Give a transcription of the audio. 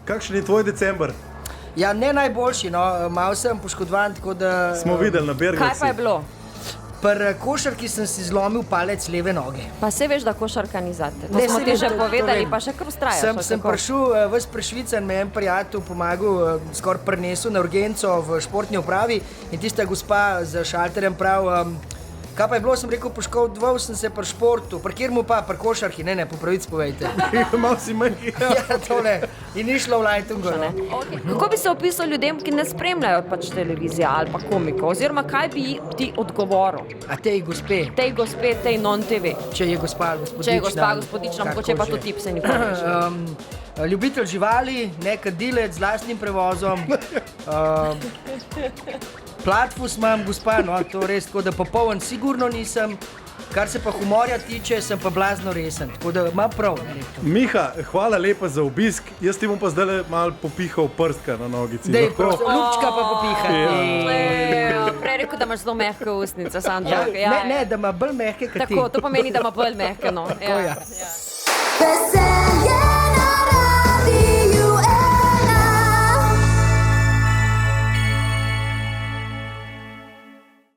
kakšen je tvoj december? Ja, ne najboljši, no, malo sem poškodovan, tako da... Smo videli na Bergasi. Kaj pa je bilo? Pri košarki sem si zlomil palec leve noge. Pa se veš, da košarka ni zate. To Ne, smo saj ti vem, že to povedali, vem. pa še kar ustrajaš. Sem prišel, ves prešvican, me je en prijatelj pomagal, skoraj prinesel na urgenco v športni upravi in tista gospa za šalterjem prav, kaj pa je bilo, sem rekel, poškodoval sem se pri športu, pri kjer mu pa, pri košarki, ne, po pravici povejte. Mal si manj. Ja, tole. In ni šlo v Lajtungu, no. Okay. Kako bi se opisal ljudem, ki ne spremljajo pač televizije ali pa komikov, oziroma kaj bi ti odgovoril A tej gospe, tej gospe, tej non-TV? če je gospa gospodična. Če je gospa gospodična, mogoče pa to tip se nikoli ne reče. Ljubitelj živali, ne kadilec z lastnim prevozom. Platfus imam, gospa, no, to res, tako da popoln sigurno nisem. Kar se pa humorja tiče, sem pa blazno resen, tako da ima prav. Miha, hvala lepa za obisk. Jaz ti bom pa zdaj malo popihal prstka na nogici. Dej, prosim, ljubčka pa popihati. Prej rekel, da imaš zelo mehke ustnice, samo tako. Ne, da ima bolj mehke kot ti. Tako, to pomeni, da ima bolj mehke, no. Tako, ja. Veselje.